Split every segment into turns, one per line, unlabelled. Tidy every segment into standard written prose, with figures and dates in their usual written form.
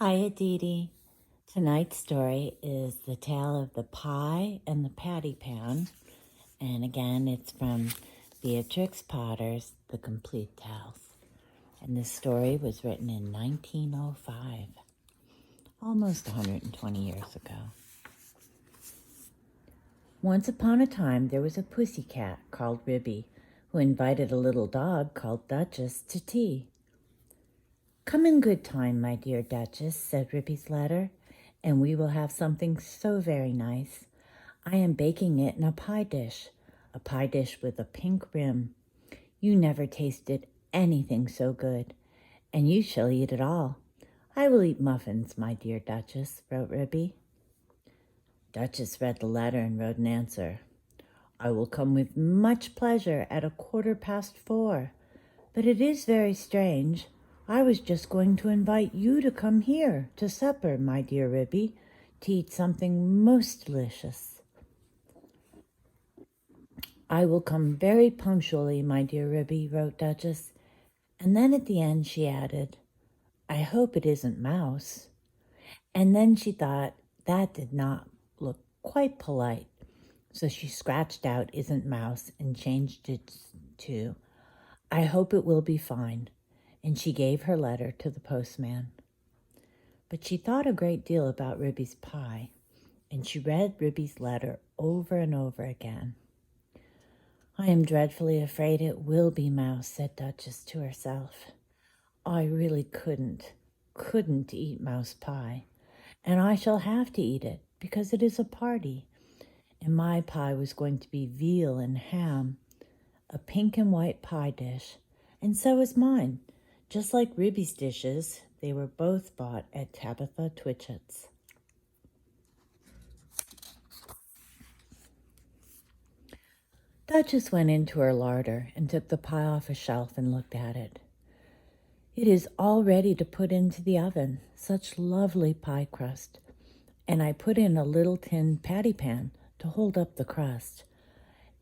Hi, Aditi. Tonight's story is The Tale of the Pie and the Patty Pan. And again, it's from Beatrix Potter's The Complete Tales. And this story was written in 1905, almost 120 years ago. Once upon a time, there was a pussy cat called Ribby who invited a little dog called Duchess to tea. "Come in good time, my dear Duchess," said Ribby's letter, "and we will have something so very nice. I am baking it in a pie dish with a pink rim. You never tasted anything so good, and you shall eat it all. I will eat muffins, my dear Duchess," wrote Ribby. Duchess read the letter and wrote an answer. "I will come with much pleasure at 4:15, but it is very strange. I was just going to invite you to come here to supper, my dear Ribby, to eat something most delicious." "I will come very punctually, my dear Ribby," wrote Duchess, and then at the end she added, "I hope it isn't mouse." And then she thought that did not look quite polite, so she scratched out "isn't mouse" and changed it to "I hope it will be fine," and she gave her letter to the postman. But she thought a great deal about Ribby's pie, and she read Ribby's letter over and over again. "I am dreadfully afraid it will be mouse," said Duchess to herself. "I really couldn't eat mouse pie, and I shall have to eat it because it is a party, and my pie was going to be veal and ham, a pink and white pie dish, and so is mine. Just like Ribby's dishes, they were both bought at Tabitha Twitchit's." Duchess went into her larder and took the pie off a shelf and looked at it. "It is all ready to put into the oven, such lovely pie crust, and I put in a little tin patty pan to hold up the crust,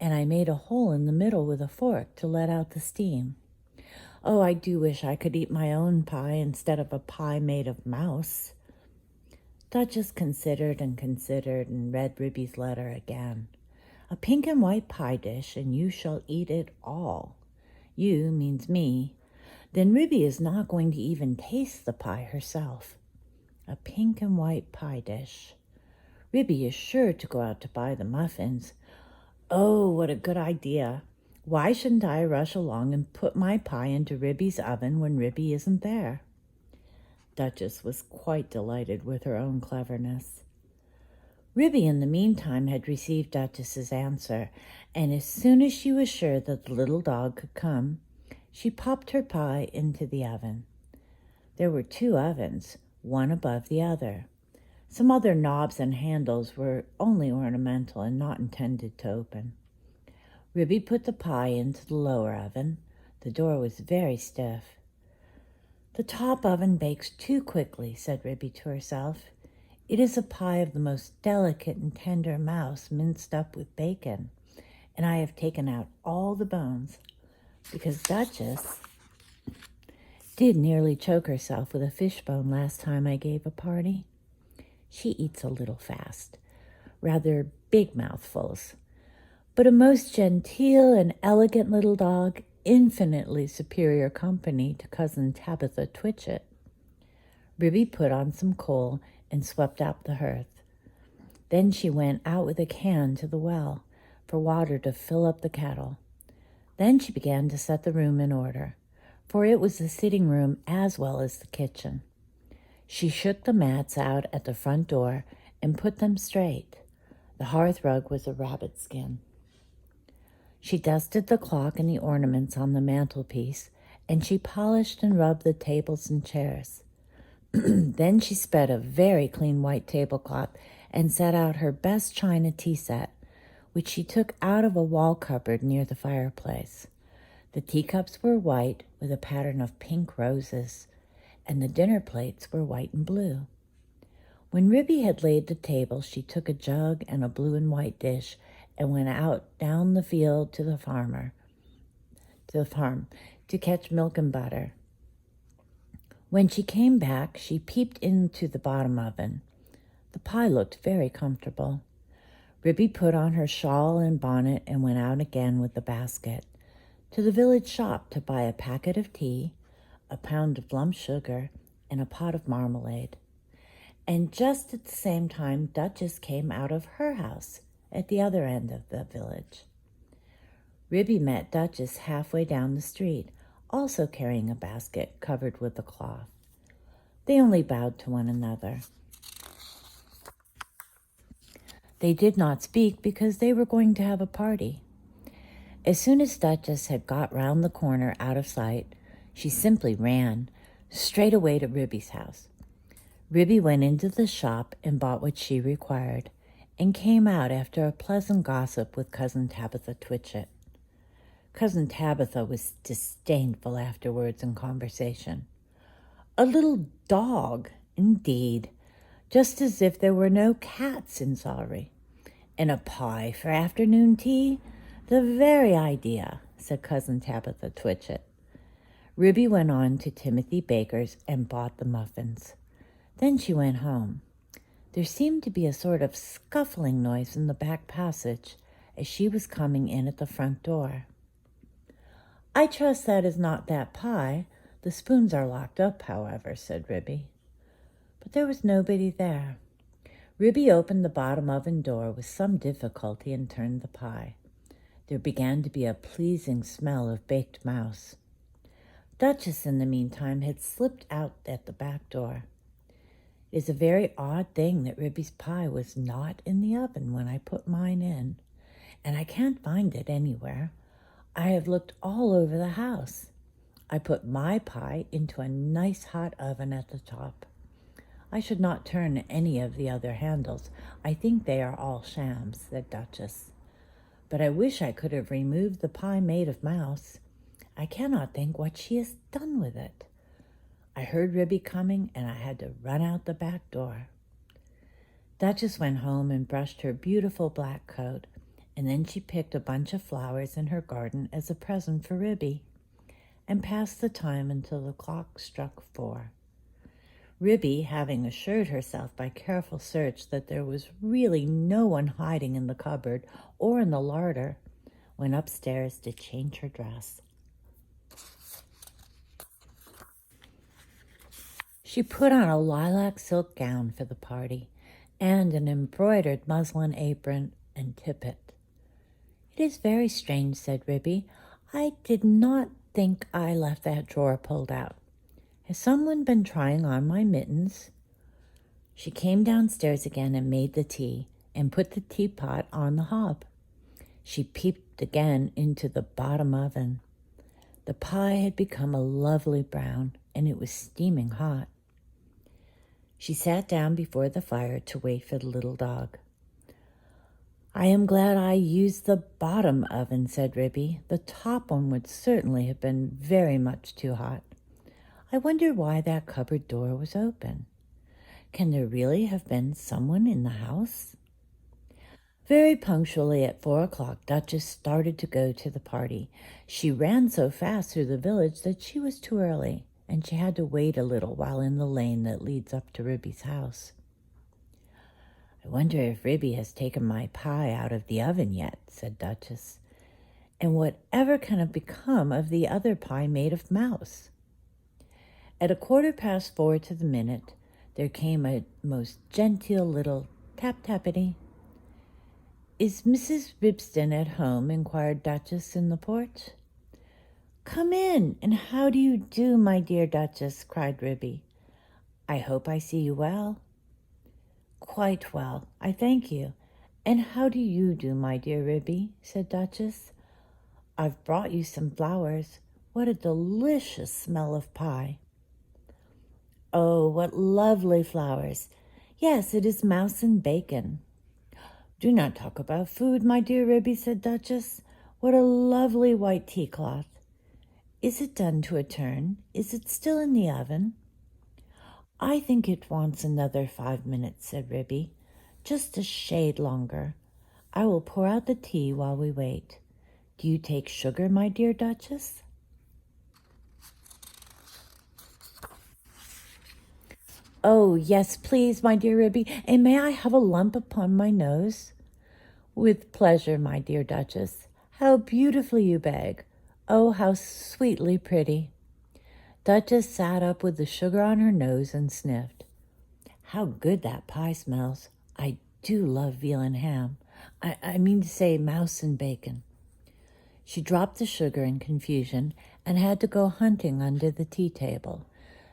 and I made a hole in the middle with a fork to let out the steam. Oh, I do wish I could eat my own pie instead of a pie made of mouse." Duchess considered and read Ribby's letter again. "A pink and white pie dish, and you shall eat it all." You means me. Then Ribby is not going to even taste the pie herself. A pink and white pie dish. Ribby is sure to go out to buy the muffins. Oh, what a good idea. Why shouldn't I rush along and put my pie into Ribby's oven when Ribby isn't there? Duchess was quite delighted with her own cleverness. Ribby, in the meantime, had received Duchess's answer, and as soon as she was sure that the little dog could come, she popped her pie into the oven. There were 2 ovens, one above the other. Some other knobs and handles were only ornamental and not intended to open. Ribby put the pie into the lower oven. The door was very stiff. "The top oven bakes too quickly," said Ribby to herself. "It is a pie of the most delicate and tender mouse minced up with bacon, and I have taken out all the bones, because Duchess did nearly choke herself with a fishbone last time I gave a party. She eats a little fast, rather big mouthfuls, but a most genteel and elegant little dog, infinitely superior company to Cousin Tabitha Twitchit." Ribby put on some coal and swept out the hearth. Then she went out with a can to the well for water to fill up the kettle. Then she began to set the room in order, for it was the sitting room as well as the kitchen. She shook the mats out at the front door and put them straight. The hearth rug was a rabbit skin. She dusted the clock and the ornaments on the mantelpiece, and she polished and rubbed the tables and chairs. Then she spread a very clean white tablecloth and set out her best china tea set, which she took out of a wall cupboard near the fireplace. The teacups were white with a pattern of pink roses, and the dinner plates were white and blue. When Ribby had laid the table, she took a jug and a blue and white dish and went out down the field to the farm to catch milk and butter. When she came back, she peeped into the bottom oven. The pie looked very comfortable. Ribby put on her shawl and bonnet and went out again with the basket to the village shop to buy a packet of tea, a pound of lump sugar, and a pot of marmalade. And just at the same time, Duchess came out of her house at the other end of the village. Ribby met Duchess halfway down the street, also carrying a basket covered with a cloth. They only bowed to one another. They did not speak because they were going to have a party. As soon as Duchess had got round the corner out of sight, she simply ran straight away to Ribby's house. Ribby went into the shop and bought what she required, and came out after a pleasant gossip with Cousin Tabitha Twitchit. Cousin Tabitha was disdainful afterwards in conversation. A little dog, indeed, just as if there were no cats in Sawrey. And a pie for afternoon tea? The very idea, said Cousin Tabitha Twitchit. Ribby went on to Timothy Baker's and bought the muffins. Then she went home. There seemed to be a sort of scuffling noise in the back passage as she was coming in at the front door. "I trust that is not that pie. The spoons are locked up, however," said Ribby. But there was nobody there. Ribby opened the bottom oven door with some difficulty and turned the pie. There began to be a pleasing smell of baked mouse. Duchess, in the meantime, had slipped out at the back door. It is a very odd thing that Ribby's pie was not in the oven when I put mine in, and I can't find it anywhere. I have looked all over the house. I put my pie into a nice hot oven at the top. I should not turn any of the other handles. I think they are all shams, said Duchess. But I wish I could have removed the pie made of mouse. I cannot think what she has done with it. I heard Ribby coming, and I had to run out the back door. Duchess went home and brushed her beautiful black coat, and then she picked a bunch of flowers in her garden as a present for Ribby, and passed the time until the clock struck 4. Ribby, having assured herself by careful search that there was really no one hiding in the cupboard or in the larder, went upstairs to change her dress. She put on a lilac silk gown for the party and an embroidered muslin apron and tippet. "It is very strange," said Ribby. "I did not think I left that drawer pulled out. Has someone been trying on my mittens?" She came downstairs again and made the tea and put the teapot on the hob. She peeped again into the bottom oven. The pie had become a lovely brown, and it was steaming hot. She sat down before the fire to wait for the little dog. "I am glad I used the bottom oven," said Ribby. "The top one would certainly have been very much too hot. I wonder why that cupboard door was open. Can there really have been someone in the house?" Very punctually at 4 o'clock, Duchess started to go to the party. She ran so fast through the village that she was too early, and she had to wait a little while in the lane that leads up to Ribby's house. "I wonder if Ribby has taken my pie out of the oven yet," said Duchess. "And whatever can have become of the other pie made of mouse?" At 4:15 to the minute, there came a most genteel little tap-tappity. "Is Mrs. Ribston at home?" inquired Duchess in the porch. "Come in, and how do you do, my dear Duchess?" cried Ribby. "I hope I see you well." "Quite well, I thank you. And how do you do, my dear Ribby?" said Duchess. "I've brought you some flowers. What a delicious smell of pie." "Oh, what lovely flowers. Yes, it is mouse and bacon." "Do not talk about food, my dear Ribby," said Duchess. "What a lovely white tea cloth. Is it done to a turn? Is it still in the oven?" "I think it wants another 5 minutes," said Ribby. "Just a shade longer. I will pour out the tea while we wait. Do you take sugar, my dear Duchess?" Oh, yes, please, my dear Ribby, and may I have a lump upon my nose? With pleasure, my dear Duchess. How beautifully you beg. Oh, how sweetly pretty. Duchess sat up with the sugar on her nose and sniffed. How good that pie smells. I do love veal and ham. I mean to say mouse and bacon. She dropped the sugar in confusion and had to go hunting under the tea table,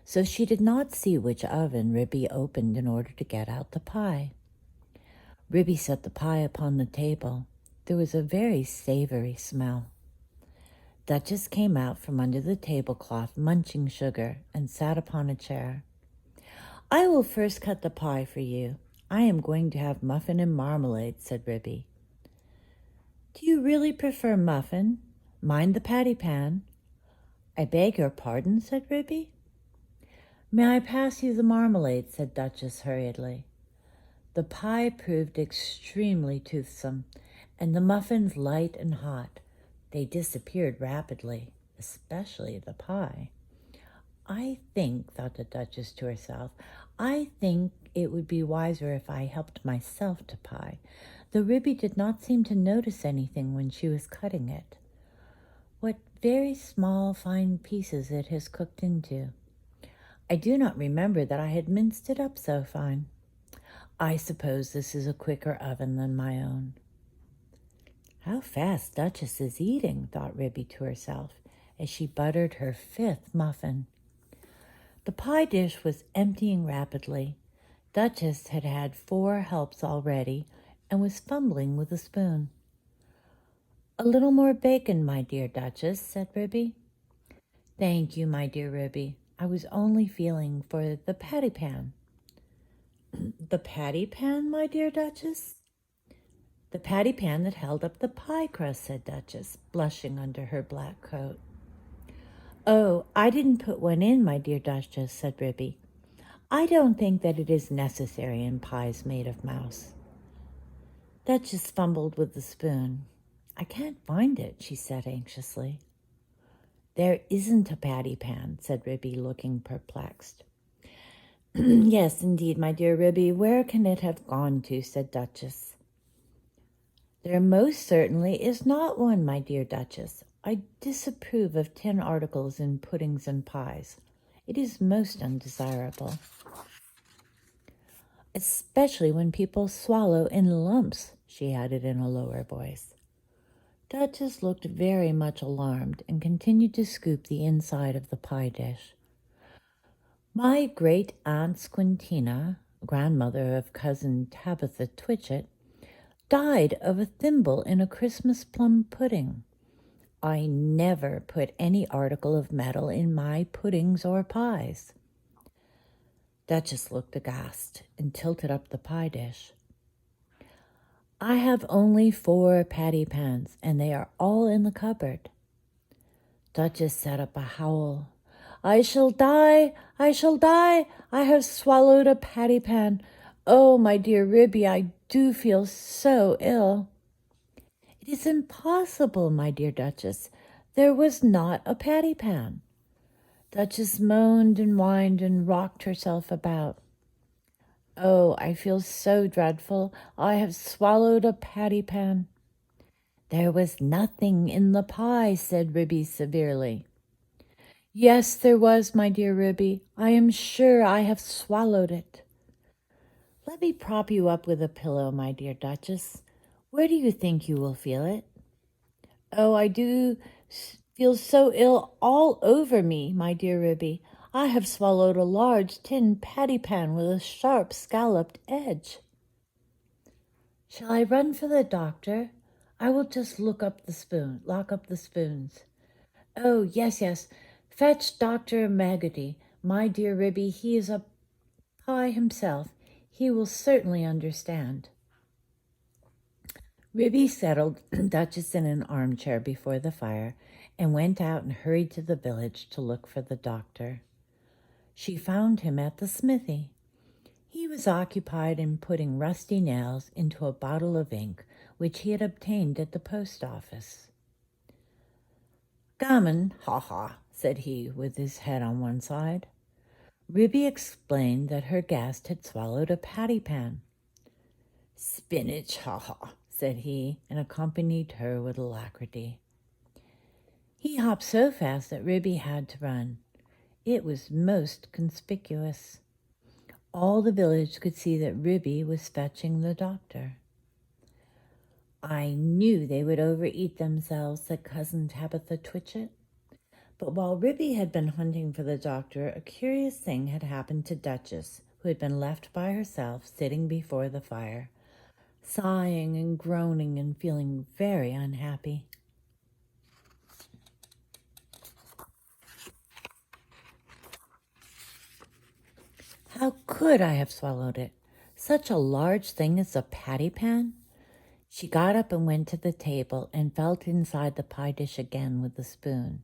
so she did not see which oven Ribby opened in order to get out the pie. Ribby set the pie upon the table. There was a very savory smell. Duchess came out from under the tablecloth, munching sugar, and sat upon a chair. I will first cut the pie for you. I am going to have muffin and marmalade, said Ribby. Do you really prefer muffin? Mind the patty pan. I beg your pardon, said Ribby. May I pass you the marmalade, said Duchess hurriedly. The pie proved extremely toothsome, and the muffins light and hot. They disappeared rapidly, especially the pie. I think, thought the Duchess to herself, I think it would be wiser if I helped myself to pie, though Ribby did not seem to notice anything when she was cutting it. What very small, fine pieces it has cooked into. I do not remember that I had minced it up so fine. I suppose this is a quicker oven than my own. How fast Duchess is eating, thought Ribby to herself, as she buttered her 5th muffin. The pie dish was emptying rapidly. Duchess had had 4 helps already and was fumbling with a spoon. A little more bacon, my dear Duchess, said Ribby. Thank you, my dear Ribby. I was only feeling for the patty pan. The patty pan, my dear Duchess? The patty pan that held up the pie crust, said Duchess, blushing under her black coat. Oh, I didn't put one in, my dear Duchess, said Ribby. I don't think that it is necessary in pies made of mouse. Duchess fumbled with the spoon. I can't find it, she said anxiously. There isn't a patty pan, said Ribby, looking perplexed. Yes, indeed, my dear Ribby, where can it have gone to, said Duchess. There most certainly is not one, my dear Duchess. I disapprove of tin articles in puddings and pies. It is most undesirable, especially when people swallow in lumps, she added in a lower voice. Duchess looked very much alarmed and continued to scoop the inside of the pie dish. My great-aunt Squintina, grandmother of cousin Tabitha Twitchit, died of a thimble in a Christmas plum pudding. I never put any article of metal in my puddings or pies. Duchess looked aghast and tilted up the pie dish. I have only 4 patty pans, and they are all in the cupboard. Duchess set up a howl. I shall die! I shall die! I have swallowed a patty pan. Oh, my dear Ribby, I do feel so ill. It is impossible, my dear Duchess. There was not a patty pan. Duchess moaned and whined and rocked herself about. Oh, I feel so dreadful. I have swallowed a patty pan. There was nothing in the pie, said Ribby severely. Yes, there was, my dear Ribby. I am sure I have swallowed it. Let me prop you up with a pillow, my dear Duchess. Where do you think you will feel it? Oh, I do feel so ill all over me, my dear Ribby. I have swallowed a large tin patty pan with a sharp scalloped edge. Shall I run for the doctor? I will just lock up the spoons. Oh, yes, yes. Fetch Dr. Maggotty, my dear Ribby. He is a pie himself. He will certainly understand. Ribby settled Duchess in an armchair before the fire and went out and hurried to the village to look for the doctor. She found him at the smithy. He was occupied in putting rusty nails into a bottle of ink which he had obtained at the post office. Gammon, ha ha, said he, with his head on one side. Ribby explained that her guest had swallowed a patty pan. "Spinach, ha," said he, and accompanied her with alacrity. He hopped so fast that Ribby had to run. It was most conspicuous. All the village could see that Ribby was fetching the doctor. "I knew they would overeat themselves," said Cousin Tabitha Twitchit. But while Ribby had been hunting for the doctor, a curious thing had happened to Duchess, who had been left by herself sitting before the fire, sighing and groaning and feeling very unhappy. "How could I have swallowed it? Such a large thing as a patty pan?" She got up and went to the table and felt inside the pie dish again with the spoon.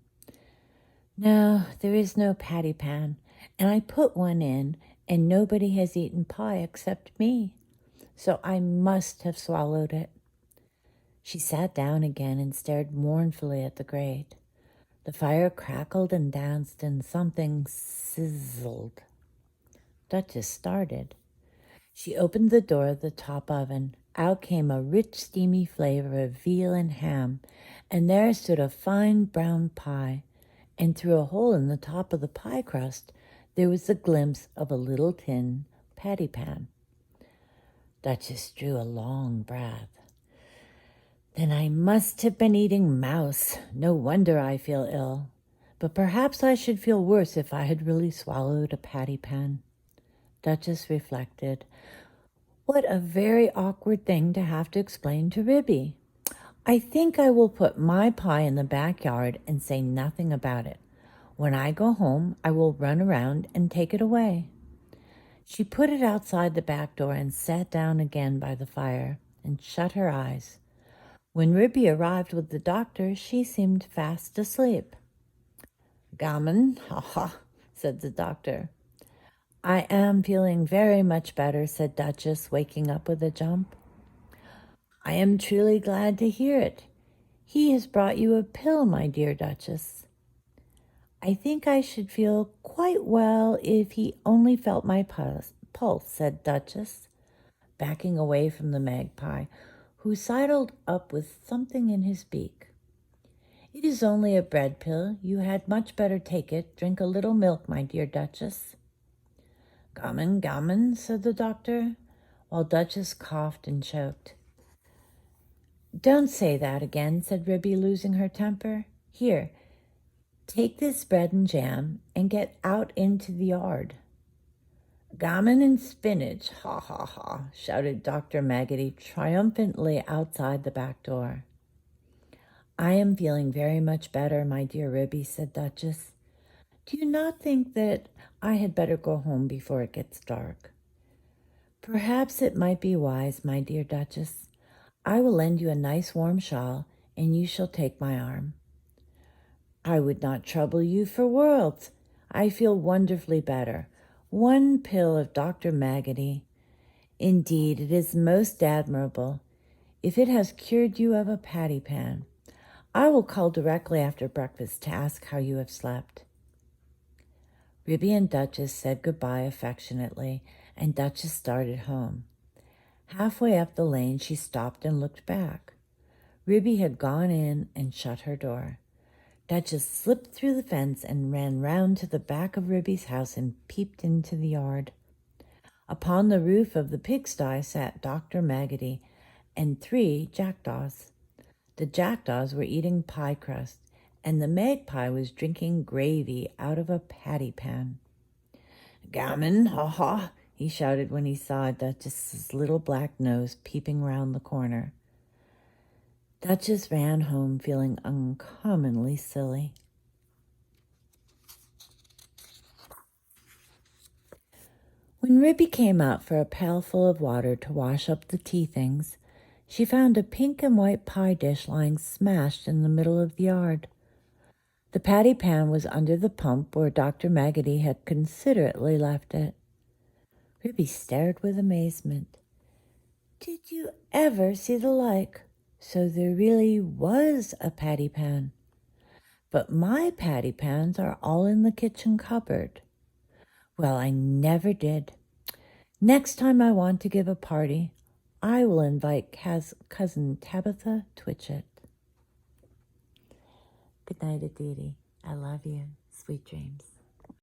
"No, there is no patty pan, and I put one in, and nobody has eaten pie except me, so I must have swallowed it." She sat down again and stared mournfully at the grate. The fire crackled and danced, and something sizzled. Duchess started. She opened the door of the top oven. Out came a rich, steamy flavor of veal and ham, and there stood a fine brown pie, and through a hole in the top of the pie crust there was a glimpse of a little tin patty pan. Duchess drew a long breath. "Then I must have been eating mouse. No wonder I feel ill. But perhaps I should feel worse if I had really swallowed a patty pan." Duchess reflected. What a very awkward thing to have to explain to Ribby. "I think I will put my pie in the backyard and say nothing about it. When I go home, I will run around and take it away." She put it outside the back door and sat down again by the fire and shut her eyes. When Ribby arrived with the doctor, she seemed fast asleep. "Gammon, ha," said the doctor. "I am feeling very much better," said Duchess, waking up with a jump. "I am truly glad to hear it. He has brought you a pill, my dear Duchess." "I think I should feel quite well if he only felt my pulse," said Duchess, backing away from the magpie, who sidled up with something in his beak. "It is only a bread pill. You had much better take it. Drink a little milk, my dear Duchess." Gammon," said the doctor, while Duchess coughed and choked. "Don't say that again," said Ribby, losing her temper. "Here, take this bread and jam and get out into the yard." "Gammon and spinach, ha," shouted Dr. Maggotty triumphantly outside the back door. "I am feeling very much better, my dear Ribby," said Duchess. "Do you not think that I had better go home before it gets dark?" "Perhaps it might be wise, my dear Duchess. I will lend you a nice warm shawl, and you shall take my arm." "I would not trouble you for worlds. I feel wonderfully better. One pill of Dr. Maggotty. Indeed, it is most admirable. If it has cured you of a patty pan, I will call directly after breakfast to ask how you have slept." Ribby and Duchess said goodbye affectionately, and Duchess started home. Halfway up the lane, she stopped and looked back. Ribby had gone in and shut her door. Duchess slipped through the fence and ran round to the back of Ribby's house and peeped into the yard. Upon the roof of the pigsty sat Dr. Maggotty and 3 jackdaws. The jackdaws were eating pie crust, and the magpie was drinking gravy out of a patty pan. "Gammon, ha," he shouted when he saw Duchess's little black nose peeping round the corner. Duchess ran home feeling uncommonly silly. When Ribby came out for a pailful of water to wash up the tea things, she found a pink and white pie dish lying smashed in the middle of the yard. The patty pan was under the pump where Dr. Maggotty had considerately left it. Ribby stared with amazement. Did you ever see the like? So there really was a patty pan. But my patty pans are all in the kitchen cupboard. Well, I never did. Next time I want to give a party, I will invite cousin Tabitha Twitchett. Good night, Aditi. I love you. Sweet dreams.